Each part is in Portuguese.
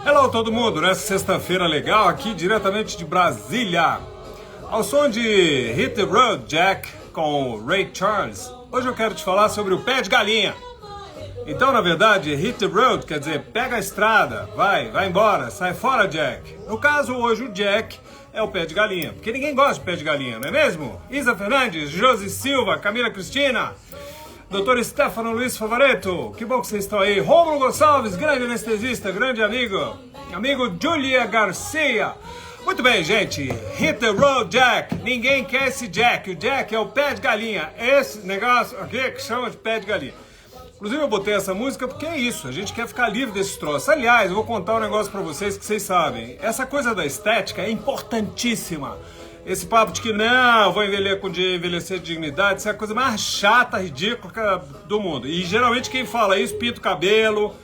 Hello todo mundo, nessa sexta-feira legal aqui diretamente de Brasília. Ao som de Hit the Road Jack com Ray Charles, hoje eu quero te falar sobre o pé de galinha. Então, na verdade, Hit the Road quer dizer pega a estrada, vai embora, sai fora Jack. No caso, hoje o Jack é o pé de galinha, porque ninguém gosta de pé de galinha, não é mesmo? Isa Fernandes, Josi Silva, Camila Cristina, Dr. Stefano Luiz Favaretto, que bom que vocês estão aí. Rômulo Gonçalves, grande anestesista, grande amigo Julia Garcia. Muito bem, gente, Hit the Road Jack, ninguém quer esse Jack, o Jack é o pé de galinha, esse negócio aqui que chama de pé de galinha. Inclusive eu botei essa música porque é isso, a gente quer ficar livre desses troços. Aliás, eu vou contar um negócio pra vocês que vocês sabem, essa coisa da estética é importantíssima. Esse papo de que não, vou envelhecer de dignidade, isso é a coisa mais chata, ridícula do mundo. E geralmente quem fala isso pinta o cabelo,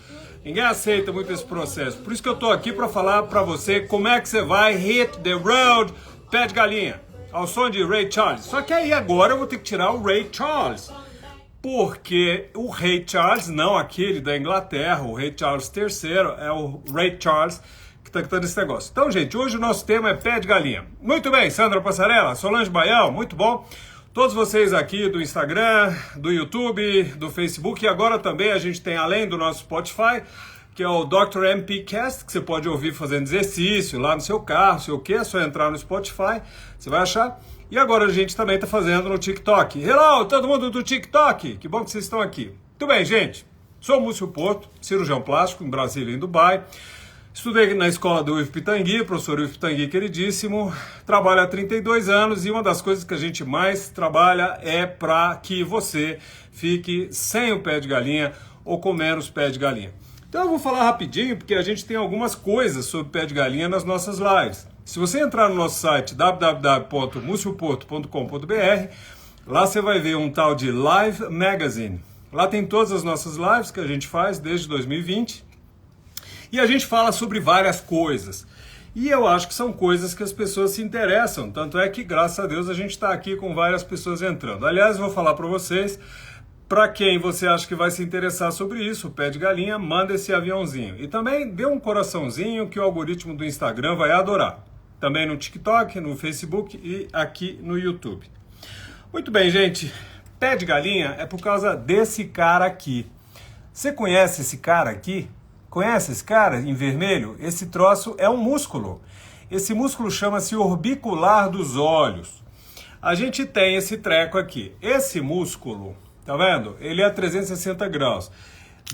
ninguém aceita muito esse processo. Por isso que eu tô aqui pra falar pra você como é que você vai hit the road, pé de galinha, ao som de Ray Charles. Só que aí agora eu vou ter que tirar o Ray Charles. Porque o Rei Charles, não aquele da Inglaterra, o Rei Charles III, é o Ray Charles que está cantando esse negócio. Então, gente, hoje o nosso tema é pé de galinha. Muito bem, Sandra Passarella, Solange Baião, muito bom. Todos vocês aqui do Instagram, do YouTube, do Facebook, e agora também a gente tem, além do nosso Spotify, que é o Dr. MP Cast, que você pode ouvir fazendo exercício lá no seu carro, sei o que, é só entrar no Spotify, você vai achar. E agora a gente também está fazendo no TikTok. Hello, todo mundo do TikTok! Que bom que vocês estão aqui. Muito bem, gente. Sou Múcio Porto, cirurgião plástico em Brasília e em Dubai. Estudei na escola do Ivo Pitangui, professor Ivo Pitangui queridíssimo. Trabalho há 32 anos e uma das coisas que a gente mais trabalha é para que você fique sem o pé de galinha ou com menos pé de galinha. Então eu vou falar rapidinho porque a gente tem algumas coisas sobre pé de galinha nas nossas lives. Se você entrar no nosso site www.mucioporto.com.br, lá você vai ver um tal de Live Magazine. Lá tem todas as nossas lives que a gente faz desde 2020 e a gente fala sobre várias coisas. E eu acho que são coisas que as pessoas se interessam, tanto é que, graças a Deus, a gente está aqui com várias pessoas entrando. Aliás, eu vou falar para vocês, para quem você acha que vai se interessar sobre isso, o pé de galinha, manda esse aviãozinho. E também dê um coraçãozinho que o algoritmo do Instagram vai adorar. Também no TikTok, no Facebook e aqui no YouTube. Muito bem, gente. Pé de galinha é por causa desse cara aqui. Você conhece esse cara aqui? Conhece esse cara em vermelho? Esse troço é um músculo. Esse músculo chama-se orbicular dos olhos. A gente tem esse treco aqui. Esse músculo, tá vendo? Ele é 360 graus.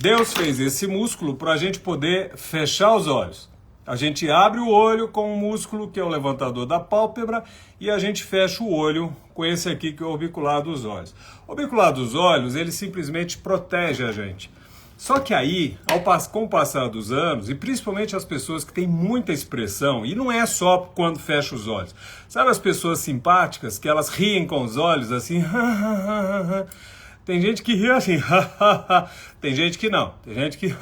Deus fez esse músculo para a gente poder fechar os olhos. A gente abre o olho com um músculo que é o levantador da pálpebra e a gente fecha o olho com esse aqui que é o orbicular dos olhos. O orbicular dos olhos, ele simplesmente protege a gente. Só que aí, com o passar dos anos, e principalmente as pessoas que têm muita expressão, e não é só quando fecha os olhos. Sabe as pessoas simpáticas que elas riem com os olhos assim? Tem gente que ri assim, tem gente que não, tem gente que...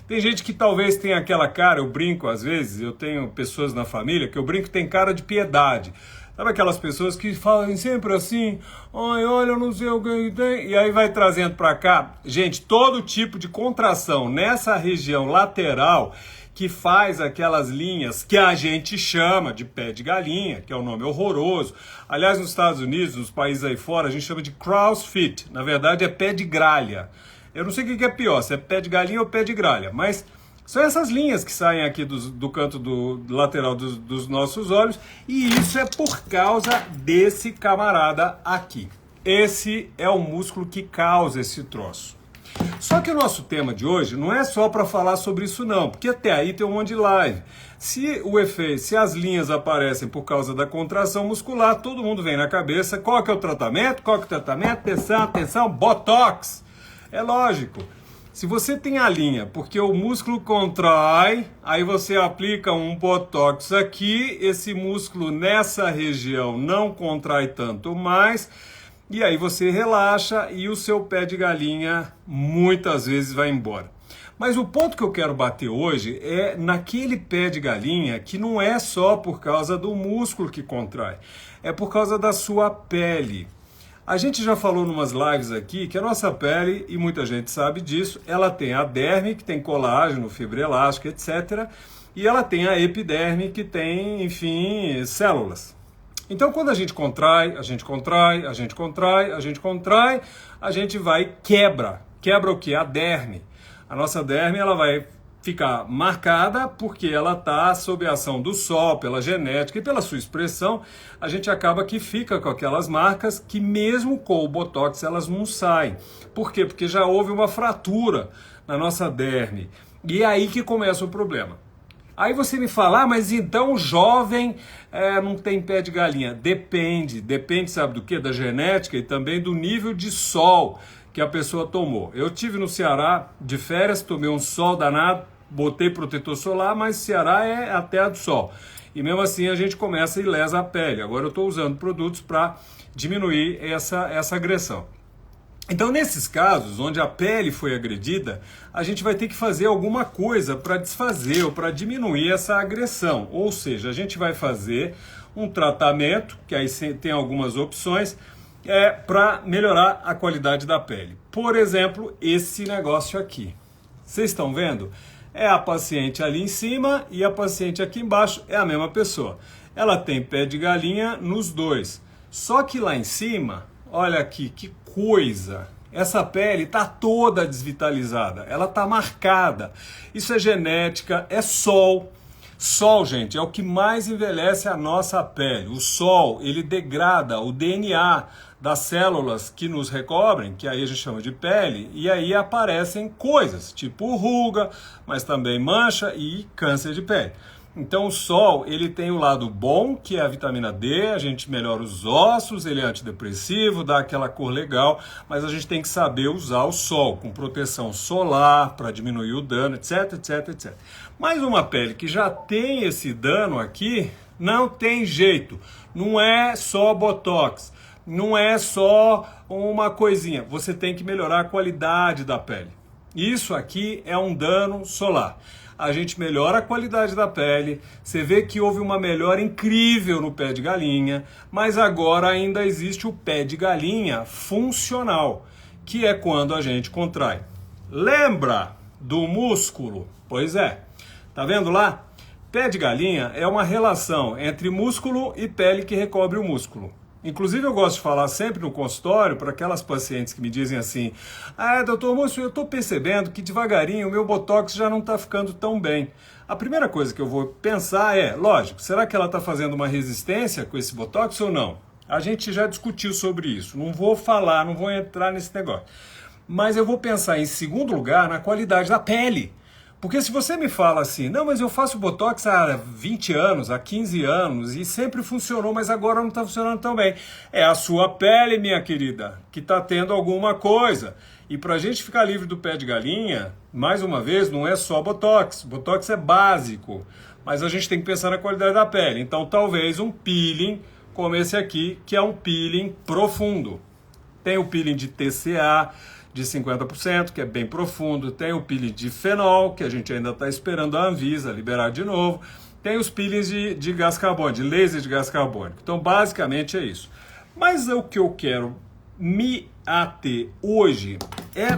Tem gente que talvez tenha aquela cara, eu brinco às vezes, eu tenho pessoas na família que eu brinco que tem cara de piedade. Sabe aquelas pessoas que falam sempre assim, ai, olha, eu não sei o que tem, e aí vai trazendo pra cá. Gente, todo tipo de contração nessa região lateral que faz aquelas linhas que a gente chama de pé de galinha, que é um nome horroroso. Aliás, nos Estados Unidos, nos países aí fora, a gente chama de crow's feet, na verdade é pé de gralha. Eu não sei o que é pior, se é pé de galinha ou pé de gralha, mas são essas linhas que saem aqui do canto do lateral dos nossos olhos, e isso é por causa desse camarada aqui. Esse é o músculo que causa esse troço. Só que o nosso tema de hoje não é só para falar sobre isso não, porque até aí tem um monte de live. Se as linhas aparecem por causa da contração muscular, todo mundo vem na cabeça, qual que é o tratamento? Atenção, Botox! É lógico, se você tem a linha porque o músculo contrai, aí você aplica um Botox aqui, esse músculo nessa região não contrai tanto mais, e aí você relaxa e o seu pé de galinha muitas vezes vai embora. Mas o ponto que eu quero bater hoje é naquele pé de galinha que não é só por causa do músculo que contrai, é por causa da sua pele. A gente já falou numas lives aqui que a nossa pele, e muita gente sabe disso, ela tem a derme, que tem colágeno, fibra elástica, etc. E ela tem a epiderme, que tem, enfim, células. Então, quando a gente contrai, a gente contrai, a gente contrai, a gente contrai, a gente vai quebra. Quebra o quê? A derme. A nossa derme, ela vai ficar marcada porque ela está sob a ação do sol, pela genética e pela sua expressão, a gente acaba que fica com aquelas marcas que mesmo com o Botox elas não saem. Por quê? Porque já houve uma fratura na nossa derme. E é aí que começa o problema. Aí você me fala, mas então o jovem não tem pé de galinha. Depende, sabe do quê? Da genética e também do nível de sol que a pessoa tomou. Eu tive no Ceará de férias, tomei um sol danado, botei protetor solar, mas Ceará é a terra do sol. E mesmo assim a gente começa e lesa a pele. Agora eu estou usando produtos para diminuir essa agressão. Então, nesses casos, onde a pele foi agredida, a gente vai ter que fazer alguma coisa para desfazer ou para diminuir essa agressão. Ou seja, a gente vai fazer um tratamento, que aí tem algumas opções, para melhorar a qualidade da pele. Por exemplo, esse negócio aqui. Vocês estão vendo? É a paciente ali em cima e a paciente aqui embaixo é a mesma pessoa. Ela tem pé de galinha nos dois. Só que lá em cima, olha aqui, que coisa! Essa pele está toda desvitalizada, ela está marcada. Isso é genética, é sol. Sol, gente, é o que mais envelhece a nossa pele. O sol, ele degrada o DNA das células que nos recobrem, que aí a gente chama de pele, e aí aparecem coisas, tipo ruga, mas também mancha e câncer de pele. Então o sol, ele tem o lado bom, que é a vitamina D, a gente melhora os ossos, ele é antidepressivo, dá aquela cor legal, mas a gente tem que saber usar o sol com proteção solar para diminuir o dano, etc, etc, etc. Mas uma pele que já tem esse dano aqui, não tem jeito, não é só Botox, não é só uma coisinha, você tem que melhorar a qualidade da pele. Isso aqui é um dano solar. A gente melhora a qualidade da pele, você vê que houve uma melhora incrível no pé de galinha, mas agora ainda existe o pé de galinha funcional, que é quando a gente contrai. Lembra do músculo? Pois é, tá vendo lá? Pé de galinha é uma relação entre músculo e pele que recobre o músculo. Inclusive eu gosto de falar sempre no consultório para aquelas pacientes que me dizem assim: doutor Múcio, eu estou percebendo que devagarinho o meu botox já não está ficando tão bem. A primeira coisa que eu vou pensar é, lógico, será que ela está fazendo uma resistência com esse botox ou não? A gente já discutiu sobre isso, não vou falar, não vou entrar nesse negócio. Mas eu vou pensar em segundo lugar na qualidade da pele. Porque se você me fala assim, não, mas eu faço Botox há 20 anos, há 15 anos, e sempre funcionou, mas agora não está funcionando tão bem. É a sua pele, minha querida, que está tendo alguma coisa. E para a gente ficar livre do pé de galinha, mais uma vez, não é só Botox. Botox é básico, mas a gente tem que pensar na qualidade da pele. Então talvez um peeling como esse aqui, que é um peeling profundo. Tem o peeling de TCA, de 50%, que é bem profundo. Tem o peeling de fenol, que a gente ainda está esperando a Anvisa liberar de novo. Tem os peelings de gás carbônico, de laser de gás carbônico. Então, basicamente é isso. Mas o que eu quero me ater hoje é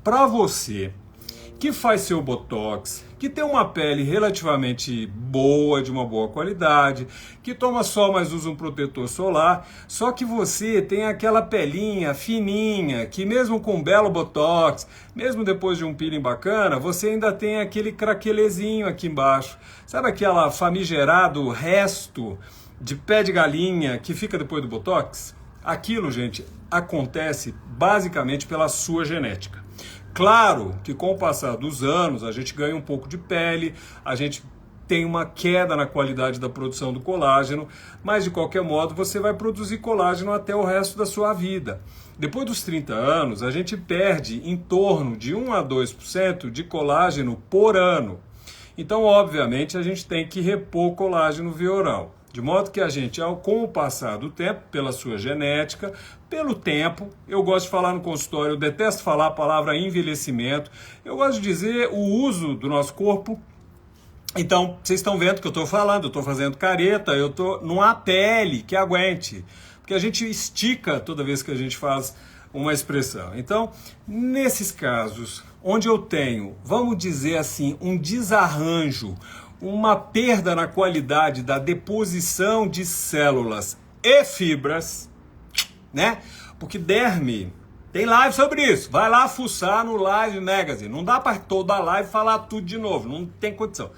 para você que faz seu Botox, que tem uma pele relativamente boa, de uma boa qualidade, que toma sol, mas usa um protetor solar, só que você tem aquela pelinha fininha, que mesmo com um belo Botox, mesmo depois de um peeling bacana, você ainda tem aquele craquelezinho aqui embaixo. Sabe aquela famigerado resto de pé de galinha que fica depois do Botox? Aquilo, gente, acontece basicamente pela sua genética. Claro que com o passar dos anos a gente ganha um pouco de pele, a gente tem uma queda na qualidade da produção do colágeno, mas de qualquer modo você vai produzir colágeno até o resto da sua vida. Depois dos 30 anos, a gente perde em torno de 1 a 2% de colágeno por ano. Então, obviamente, a gente tem que repor colágeno via oral. De modo que a gente, com o passar do tempo, pela sua genética, pelo tempo, eu gosto de falar no consultório, eu detesto falar a palavra envelhecimento, eu gosto de dizer o uso do nosso corpo. Então, vocês estão vendo que eu estou falando, eu estou fazendo careta, não há pele que aguente. Porque porque a gente estica toda vez que a gente faz uma expressão. Então, nesses casos onde eu tenho, vamos dizer assim, um desarranjo, uma perda na qualidade da deposição de células e fibras, né? Porque derme, tem live sobre isso, vai lá fuçar no Live Magazine, não dá para toda a live falar tudo de novo, não tem condição.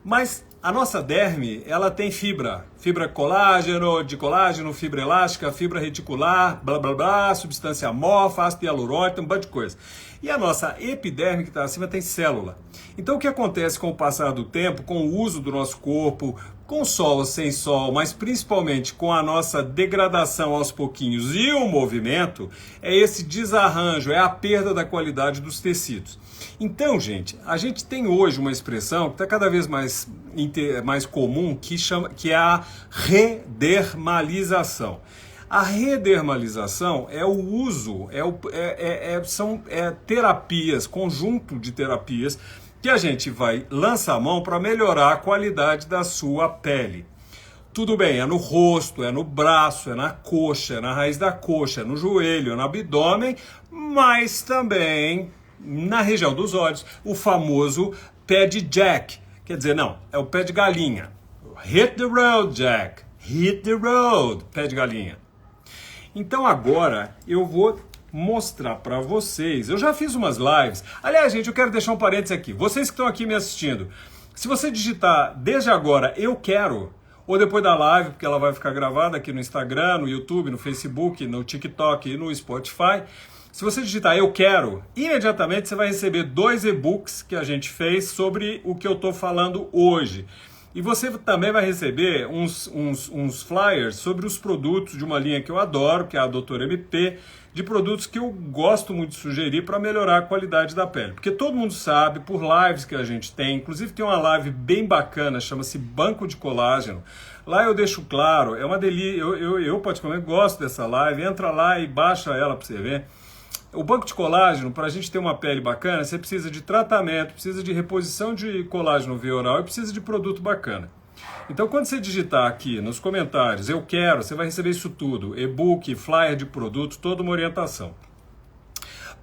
Mas a nossa derme, ela tem fibra colágeno, de colágeno, fibra elástica, fibra reticular, blá blá blá, substância amorfa, ácido hialurônico, um monte de coisa. E a nossa epiderme que está acima tem célula. Então o que acontece com o passar do tempo, com o uso do nosso corpo, com sol ou sem sol, mas principalmente com a nossa degradação aos pouquinhos e o movimento, é esse desarranjo, é a perda da qualidade dos tecidos. Então, gente, a gente tem hoje uma expressão que está cada vez mais comum, que é a redermalização. A redermalização é o uso, são terapias, conjunto de terapias que a gente vai lançar a mão para melhorar a qualidade da sua pele. Tudo bem, é no rosto, é no braço, é na coxa, é na raiz da coxa, é no joelho, é no abdômen, mas também na região dos olhos, o famoso pé de Jack. Quer dizer, não, é o pé de galinha. Hit the road, Jack. Hit the road, pé de galinha. Então agora eu vou mostrar para vocês. Eu já fiz umas lives. Aliás, gente, eu quero deixar um parênteses aqui. Vocês que estão aqui me assistindo, se você digitar desde agora, eu quero, ou depois da live, porque ela vai ficar gravada aqui no Instagram, no YouTube, no Facebook, no TikTok e no Spotify. Se você digitar eu quero, imediatamente você vai receber 2 e-books que a gente fez sobre o que eu estou falando hoje. E você também vai receber uns flyers sobre os produtos de uma linha que eu adoro, que é a Dr. MP, de produtos que eu gosto muito de sugerir para melhorar a qualidade da pele. Porque todo mundo sabe, por lives que a gente tem, inclusive tem uma live bem bacana, chama-se Banco de Colágeno. Lá eu deixo claro, é uma delícia, eu particularmente gosto dessa live, entra lá e baixa ela para você ver. O banco de colágeno, para a gente ter uma pele bacana, você precisa de tratamento, precisa de reposição de colágeno via oral e precisa de produto bacana. Então, quando você digitar aqui nos comentários, eu quero, você vai receber isso tudo, e-book, flyer de produto, toda uma orientação.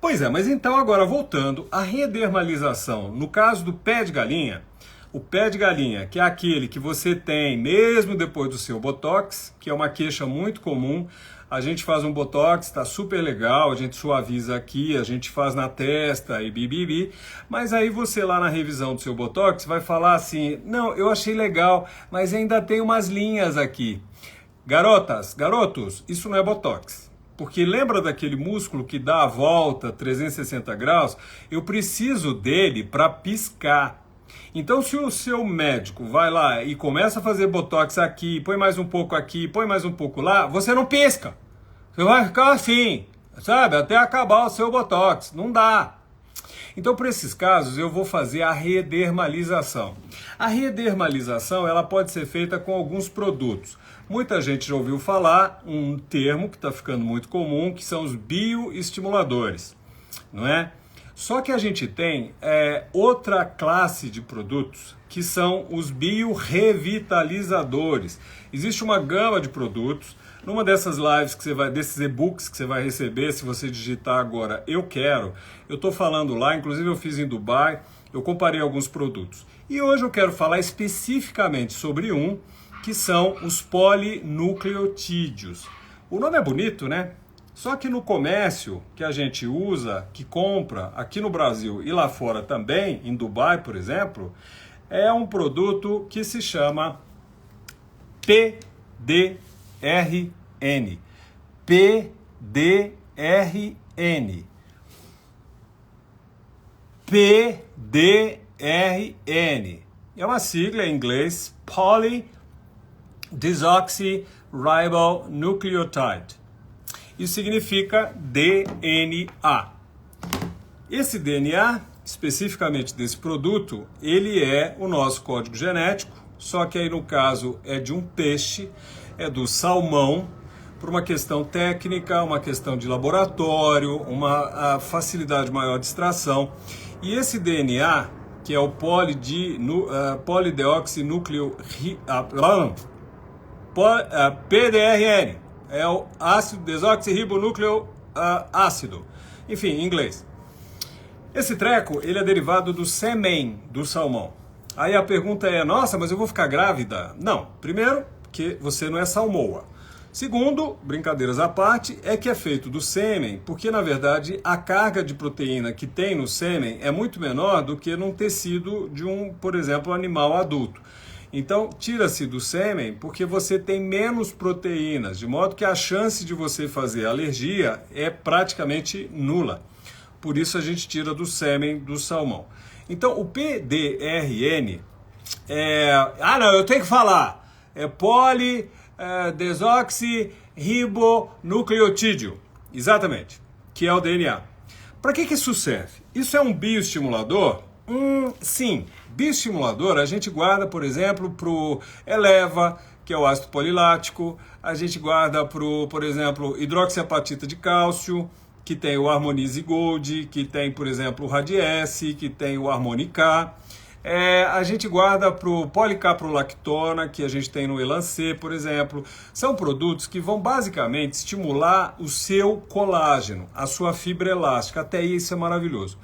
Pois é, mas então agora voltando, a redermalização, no caso do pé de galinha, o pé de galinha, que é aquele que você tem mesmo depois do seu botox, que é uma queixa muito comum. A gente faz um botox, está super legal, a gente suaviza aqui, a gente faz na testa e bibibi, mas aí você lá na revisão do seu botox vai falar assim, não, eu achei legal, mas ainda tem umas linhas aqui. Garotas, garotos, isso não é botox. Porque lembra daquele músculo que dá a volta 360 graus? Eu preciso dele para piscar. Então, se o seu médico vai lá e começa a fazer botox aqui, põe mais um pouco aqui, põe mais um pouco lá, você não pisca. Você vai ficar assim, sabe? Até acabar o seu botox. Não dá. Então, para esses casos, eu vou fazer a redermalização. A redermalização, ela pode ser feita com alguns produtos. Muita gente já ouviu falar um termo que está ficando muito comum, que são os bioestimuladores, não é? Só que a gente tem outra classe de produtos, que são os biorevitalizadores. Existe uma gama de produtos. Numa dessas lives, desses e-books que você vai receber, se você digitar agora, eu quero, eu estou falando lá, inclusive eu fiz em Dubai, eu comparei alguns produtos. E hoje eu quero falar especificamente sobre um, que são os polinucleotídeos. O nome é bonito, né? Só que no comércio que a gente usa, que compra aqui no Brasil e lá fora também, em Dubai, por exemplo, é um produto que se chama PDRN. PDRN. PDRN. É uma sigla em inglês, Polydesoxyribonucleotide. Isso significa DNA. Esse DNA, especificamente desse produto, ele é o nosso código genético, só que aí no caso é de um peixe, é do salmão, por uma questão técnica, uma questão de laboratório, uma facilidade maior de extração. E esse DNA, que é o PDRN, É o ácido desoxirribonúcleo ácido. Enfim, em inglês. Esse treco, ele é derivado do sêmen do salmão. Aí a pergunta é, nossa, mas eu vou ficar grávida? Não. Primeiro, que você não é salmoa. Segundo, brincadeiras à parte, é que é feito do sêmen, porque na verdade a carga de proteína que tem no sêmen é muito menor do que num tecido de um, por exemplo, animal adulto. Então, tira-se do sêmen porque você tem menos proteínas, de modo que a chance de você fazer alergia é praticamente nula. Por isso a gente tira do sêmen do salmão. Então, o PDRN é... Ah, não, eu tenho que falar. É polidesoxirribonucleotídeo. Exatamente. Que é o DNA. Para que isso serve? Isso é um bioestimulador? Sim. Bioestimulador a gente guarda, por exemplo, para o Eleva, que é o ácido polilático. A gente guarda para o, por exemplo, hidroxiapatita de cálcio, que tem o Harmonize Gold, que tem, por exemplo, o Radiesse, que tem o Harmonica. A gente guarda para o policaprolactona, que a gente tem no Elancê, por exemplo. São produtos que vão basicamente estimular o seu colágeno, a sua fibra elástica. Até aí isso é maravilhoso.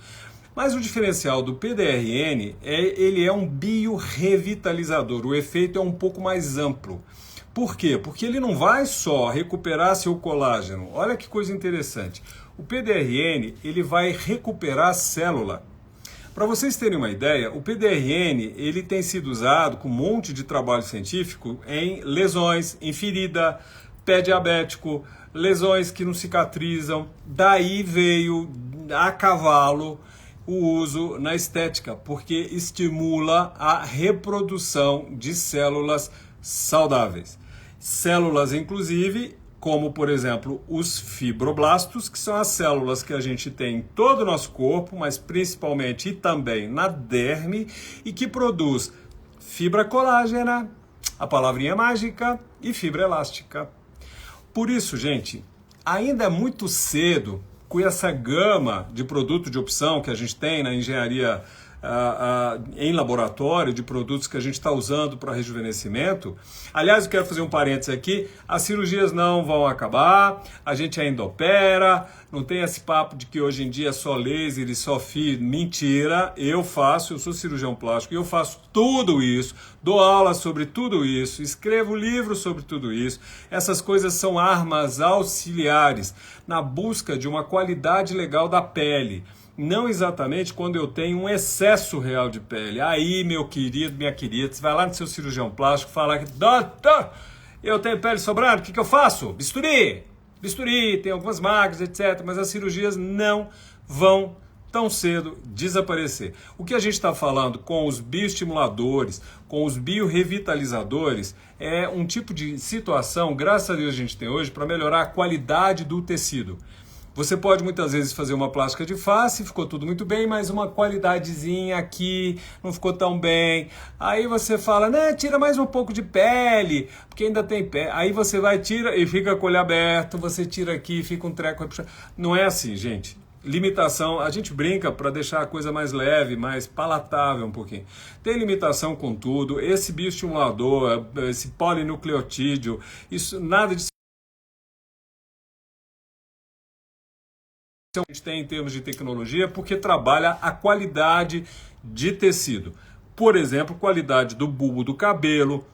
Mas o diferencial do PDRN ele é um biorrevitalizador. O efeito é um pouco mais amplo. Por quê? Porque ele não vai só recuperar seu colágeno. Olha que coisa interessante. O PDRN ele vai recuperar a célula. Para vocês terem uma ideia, o PDRN ele tem sido usado com um monte de trabalho científico em lesões, em ferida, pé diabético, lesões que não cicatrizam. Daí veio a cavalo o uso na estética, porque estimula a reprodução de células saudáveis. Células, inclusive, como, por exemplo, os fibroblastos, que são as células que a gente tem em todo o nosso corpo, mas principalmente e também na derme, e que produz fibra colágena, a palavrinha mágica, e fibra elástica. Por isso, gente, ainda é muito cedo com essa gama de produto de opção que a gente tem na engenharia em laboratório, de produtos que a gente está usando para rejuvenescimento. Aliás, eu quero fazer um parênteses aqui, as cirurgias não vão acabar, a gente ainda opera, não tem esse papo de que hoje em dia é só laser e só fio. Mentira, eu sou cirurgião plástico e eu faço tudo isso, dou aula sobre tudo isso, escrevo livros sobre tudo isso. Essas coisas são armas auxiliares na busca de uma qualidade legal da pele. Não exatamente quando eu tenho um excesso real de pele. Aí, meu querido, minha querida, você vai lá no seu cirurgião plástico e fala que, doutor, eu tenho pele sobrando, o que eu faço? Bisturi, tem algumas marcas, etc. Mas as cirurgias não vão tão cedo desaparecer. O que a gente está falando com os bioestimuladores, com os biorrevitalizadores, é um tipo de situação, graças a Deus a gente tem hoje, para melhorar a qualidade do tecido. Você pode muitas vezes fazer uma plástica de face, ficou tudo muito bem, mas uma qualidadezinha aqui não ficou tão bem. Aí você fala, né, tira mais um pouco de pele, porque ainda tem pele. Aí você vai, tira e fica com o olho aberto, você tira aqui, fica um treco. Não é assim, gente. Limitação, a gente brinca para deixar a coisa mais leve, mais palatável um pouquinho. Tem limitação com tudo, esse bioestimulador, esse polinucleotídeo, isso nada de a gente tem em termos de tecnologia, porque trabalha a qualidade de tecido. Por exemplo, qualidade do bulbo do cabelo,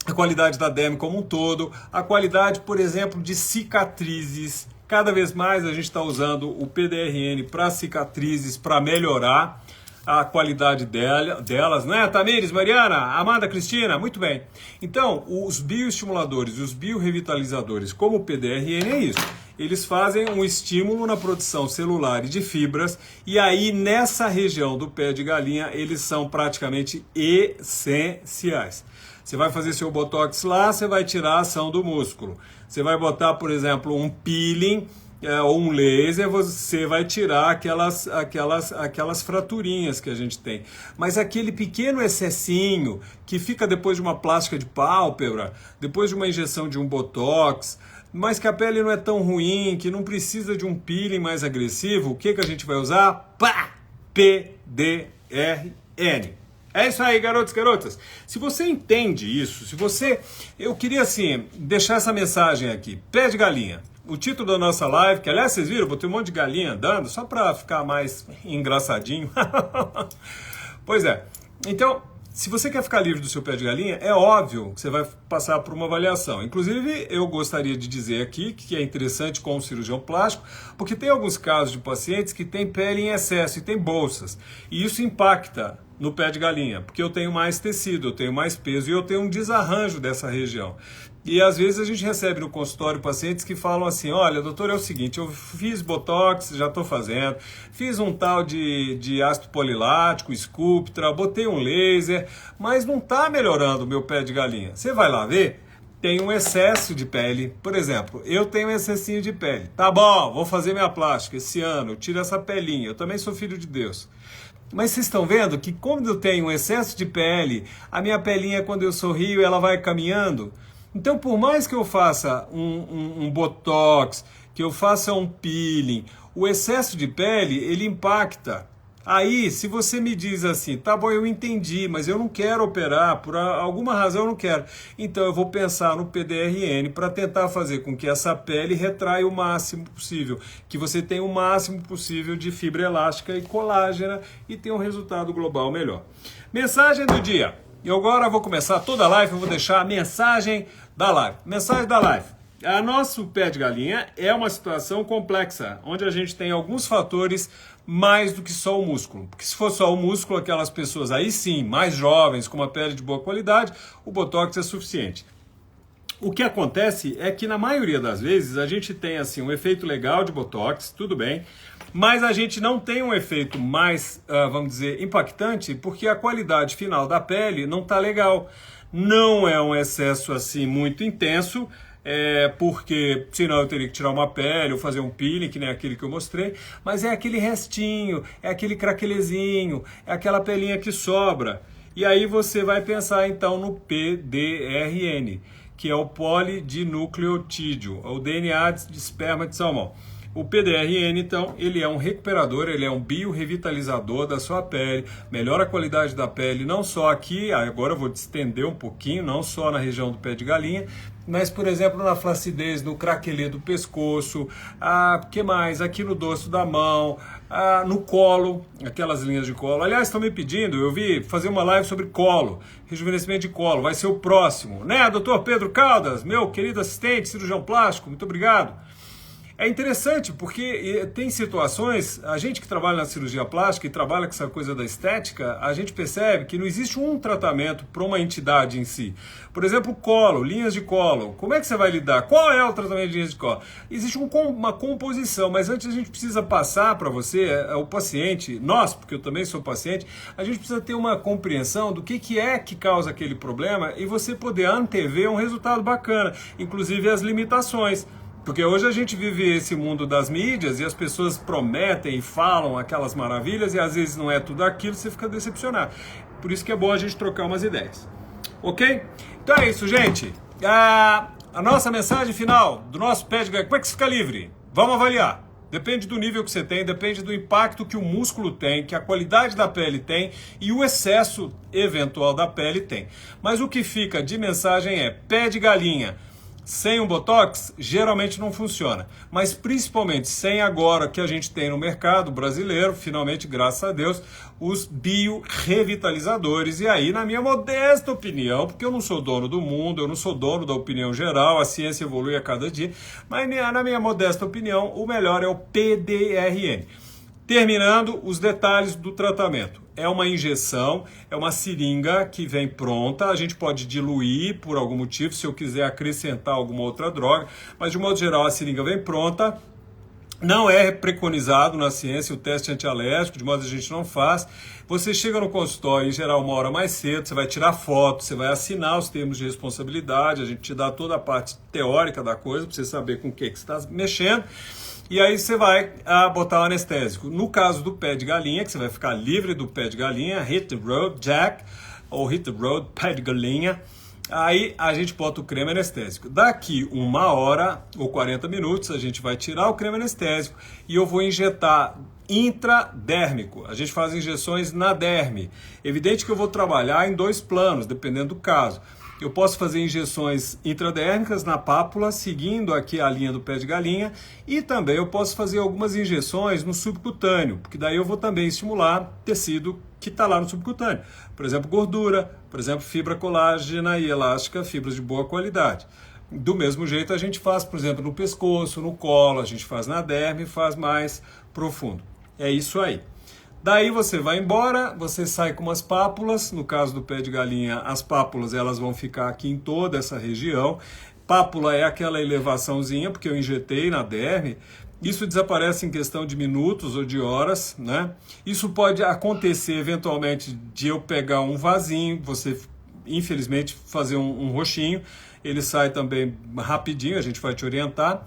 a qualidade da derme como um todo, a qualidade, por exemplo, de cicatrizes. Cada vez mais a gente está usando o PDRN para cicatrizes, para melhorar a qualidade delas, não é, Tamires, Mariana, Amanda, Cristina? Muito bem. Então, os bioestimuladores e os biorrevitalizadores, como o PDRN, é isso. Eles fazem um estímulo na produção celular e de fibras, e aí nessa região do pé de galinha eles são praticamente essenciais. Você vai fazer seu botox lá, você vai tirar a ação do músculo. Você vai botar, por exemplo, um peeling ou um laser, você vai tirar aquelas fraturinhas que a gente tem. Mas aquele pequeno excessinho que fica depois de uma plástica de pálpebra, depois de uma injeção de um botox, mas que a pele não é tão ruim, que não precisa de um peeling mais agressivo, o que a gente vai usar? PDRN. É isso aí, garotos e garotas. Se você entende isso, eu queria assim, deixar essa mensagem aqui. Pé de galinha. O título da nossa live, que aliás, vocês viram, botei um monte de galinha andando, só para ficar mais engraçadinho. Pois é. Então, se você quer ficar livre do seu pé de galinha, é óbvio que você vai passar por uma avaliação. Inclusive, eu gostaria de dizer aqui que é interessante com o cirurgião plástico, porque tem alguns casos de pacientes que têm pele em excesso e têm bolsas. E isso impacta no pé de galinha, porque eu tenho mais tecido, eu tenho mais peso e eu tenho um desarranjo dessa região. E às vezes a gente recebe no consultório pacientes que falam assim, olha, doutor, é o seguinte, eu fiz botox, já estou fazendo, fiz um tal de ácido polilático, Sculptra, botei um laser, mas não está melhorando o meu pé de galinha. Você vai lá ver, tem um excesso de pele. Por exemplo, eu tenho um excessinho de pele. Tá bom, vou fazer minha plástica esse ano, eu tiro essa pelinha, eu também sou filho de Deus. Mas vocês estão vendo que quando eu tenho um excesso de pele, a minha pelinha, quando eu sorrio, ela vai caminhando. Então, por mais que eu faça um botox, que eu faça um peeling, o excesso de pele, ele impacta. Aí, se você me diz assim, tá bom, eu entendi, mas eu não quero operar, por alguma razão eu não quero. Então, eu vou pensar no PDRN para tentar fazer com que essa pele retraia o máximo possível, que você tenha o máximo possível de fibra elástica e colágena e tenha um resultado global melhor. Mensagem do dia. E agora eu vou começar toda a live, eu vou deixar a mensagem da live. Mensagem da live. A nosso pé de galinha é uma situação complexa, onde a gente tem alguns fatores mais do que só o músculo. Porque se for só o músculo, aquelas pessoas aí sim, mais jovens, com uma pele de boa qualidade, o botox é suficiente. O que acontece é que na maioria das vezes a gente tem assim um efeito legal de botox, tudo bem, mas a gente não tem um efeito mais, vamos dizer, impactante, porque a qualidade final da pele não está legal. Não é um excesso assim muito intenso, porque senão eu teria que tirar uma pele ou fazer um peeling, que nem aquele que eu mostrei, mas é aquele restinho, é aquele craquelezinho, é aquela pelinha que sobra. E aí você vai pensar então no PDRN, que é o polidinukleotídeo, o DNA de esperma de salmão. O PDRN, então, ele é um recuperador, ele é um biorrevitalizador da sua pele, melhora a qualidade da pele, não só aqui, agora eu vou estender um pouquinho, não só na região do pé de galinha, mas, por exemplo, na flacidez, no craquelê do pescoço, que mais? Aqui no dorso da mão, no colo, aquelas linhas de colo. Aliás, estão me pedindo, eu vi fazer uma live sobre colo, rejuvenescimento de colo, vai ser o próximo, né, doutor Pedro Caldas, meu querido assistente, cirurgião plástico, muito obrigado. É interessante porque tem situações, a gente que trabalha na cirurgia plástica e trabalha com essa coisa da estética, a gente percebe que não existe um tratamento para uma entidade em si. Por exemplo, colo, linhas de colo. Como é que você vai lidar? Qual é o tratamento de linhas de colo? Existe uma composição, mas antes a gente precisa passar para você, o paciente, nós, porque eu também sou paciente, a gente precisa ter uma compreensão do que é que causa aquele problema e você poder antever um resultado bacana, inclusive as limitações. Porque hoje a gente vive esse mundo das mídias e as pessoas prometem e falam aquelas maravilhas e às vezes não é tudo aquilo, você fica decepcionado. Por isso que é bom a gente trocar umas ideias. Ok? Então é isso, gente. A nossa mensagem final do nosso pé de galinha, como é que você fica livre? Vamos avaliar. Depende do nível que você tem, depende do impacto que o músculo tem, que a qualidade da pele tem e o excesso eventual da pele tem. Mas o que fica de mensagem é pé de galinha. Sem um botox, geralmente não funciona. Mas principalmente sem agora que a gente tem no mercado brasileiro, finalmente, graças a Deus, os biorrevitalizadores. E aí, na minha modesta opinião, porque eu não sou dono do mundo, eu não sou dono da opinião geral, a ciência evolui a cada dia, mas na minha modesta opinião, o melhor é o PDRN. Terminando os detalhes do tratamento. É uma injeção, é uma seringa que vem pronta, a gente pode diluir por algum motivo, se eu quiser acrescentar alguma outra droga, mas de modo geral a seringa vem pronta, não é preconizado na ciência o teste antialérgico, de modo que a gente não faz. Você chega no consultório, em geral, uma hora mais cedo, você vai tirar foto, você vai assinar os termos de responsabilidade, a gente te dá toda a parte teórica da coisa, para você saber com o que você está mexendo. E aí você vai botar o anestésico. No caso do pé de galinha, que você vai ficar livre do pé de galinha, hit the road, Jack, ou hit the road, pé de galinha. Aí a gente bota o creme anestésico. Daqui 1 hora ou 40 minutos a gente vai tirar o creme anestésico e eu vou injetar intradérmico. A gente faz injeções na derme. Evidente que eu vou trabalhar em 2 planos, dependendo do caso. Eu posso fazer injeções intradérmicas na pápula, seguindo aqui a linha do pé de galinha, e também eu posso fazer algumas injeções no subcutâneo, porque daí eu vou também estimular tecido que está lá no subcutâneo. Por exemplo, gordura, por exemplo, fibra colágena e elástica, fibras de boa qualidade. Do mesmo jeito a gente faz, por exemplo, no pescoço, no colo, a gente faz na derme, faz mais profundo. É isso aí. Daí você vai embora, você sai com umas pápulas, no caso do pé de galinha, as pápulas elas vão ficar aqui em toda essa região. Pápula é aquela elevaçãozinha, porque eu injetei na derme. Isso desaparece em questão de minutos ou de horas, né? Isso pode acontecer eventualmente de eu pegar um vasinho, você infelizmente fazer um roxinho, ele sai também rapidinho, a gente vai te orientar.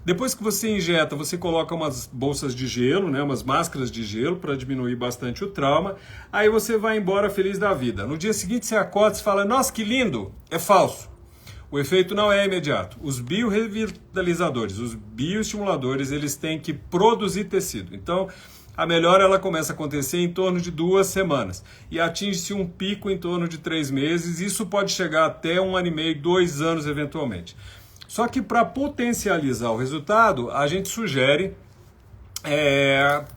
Depois que você injeta, você coloca umas bolsas de gelo, né, umas máscaras de gelo para diminuir bastante o trauma. Aí você vai embora feliz da vida. No dia seguinte você acorda e fala, nossa, que lindo! É falso. O efeito não é imediato. Os biorrevitalizadores, os bioestimuladores, eles têm que produzir tecido. Então, a melhora ela começa a acontecer em torno de 2 semanas. E atinge-se um pico em torno de 3 meses. Isso pode chegar até 1 ano e meio, 2 anos eventualmente. Só que para potencializar o resultado, a gente sugere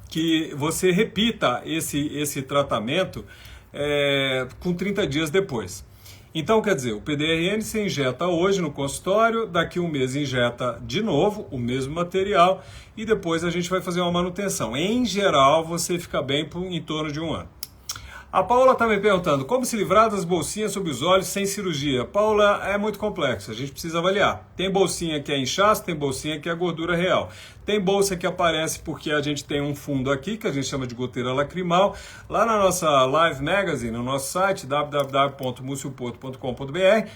que você repita esse tratamento com 30 dias depois. Então, quer dizer, o PDRN você injeta hoje no consultório, daqui 1 mês injeta de novo o mesmo material e depois a gente vai fazer uma manutenção. Em geral, você fica bem por em torno de 1 ano. A Paula está me perguntando, como se livrar das bolsinhas sob os olhos sem cirurgia? Paula, é muito complexo, a gente precisa avaliar. Tem bolsinha que é inchaço, tem bolsinha que é gordura real. Tem bolsa que aparece porque a gente tem um fundo aqui, que a gente chama de goteira lacrimal. Lá na nossa Live Magazine, no nosso site, www.mucioporto.com.br,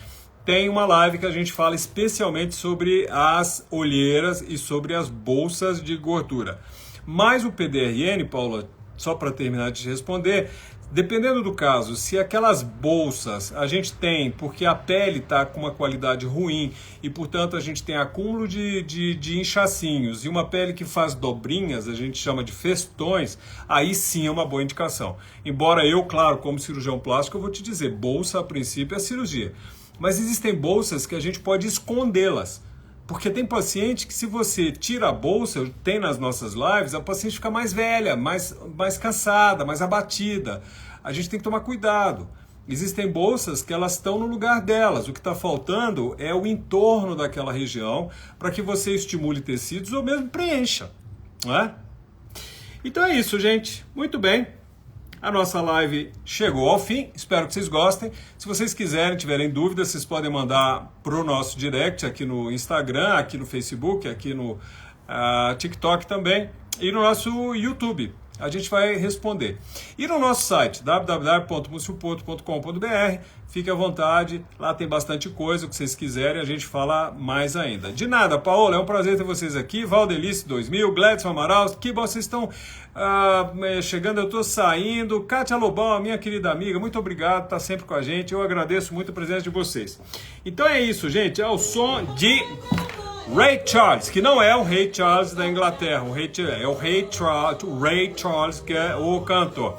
tem uma live que a gente fala especialmente sobre as olheiras e sobre as bolsas de gordura. Mas o PDRN, Paula, só para terminar de te responder, dependendo do caso, se aquelas bolsas a gente tem porque a pele está com uma qualidade ruim e, portanto, a gente tem acúmulo de inchacinhos e uma pele que faz dobrinhas, a gente chama de festões, aí sim é uma boa indicação. Embora eu, claro, como cirurgião plástico, eu vou te dizer, bolsa a princípio é cirurgia. Mas existem bolsas que a gente pode escondê-las. Porque tem paciente que se você tira a bolsa, tem nas nossas lives, a paciente fica mais velha, mais cansada, mais abatida. A gente tem que tomar cuidado. Existem bolsas que elas estão no lugar delas. O que está faltando é o entorno daquela região para que você estimule tecidos ou mesmo preencha. Não é? Então é isso, gente. Muito bem. A nossa live chegou ao fim, espero que vocês gostem. Se vocês quiserem, tiverem dúvidas, vocês podem mandar para o nosso direct aqui no Instagram, aqui no Facebook, aqui no TikTok também e no nosso YouTube. A gente vai responder. E no nosso site, www.mucioporto.com.br, fique à vontade, lá tem bastante coisa, o que vocês quiserem, a gente fala mais ainda. De nada, Paola, é um prazer ter vocês aqui. Valdelice 2000, Gladson Amaral, que bom, vocês estão chegando, eu estou saindo. Kátia Lobão, minha querida amiga, muito obrigado, está sempre com a gente, eu agradeço muito a presença de vocês. Então é isso, gente, é o som de Ray Charles, que não é o Ray Charles da Inglaterra, é o Ray Charles, que é o cantor.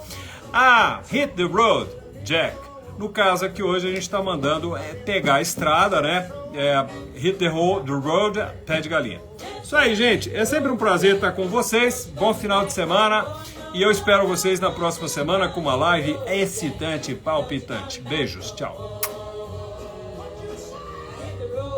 Hit the Road, Jack. No caso aqui hoje a gente está mandando pegar a estrada, né? Hit the Road, pé de galinha. Isso aí, gente. É sempre um prazer estar com vocês. Bom final de semana. E eu espero vocês na próxima semana com uma live excitante e palpitante. Beijos, tchau.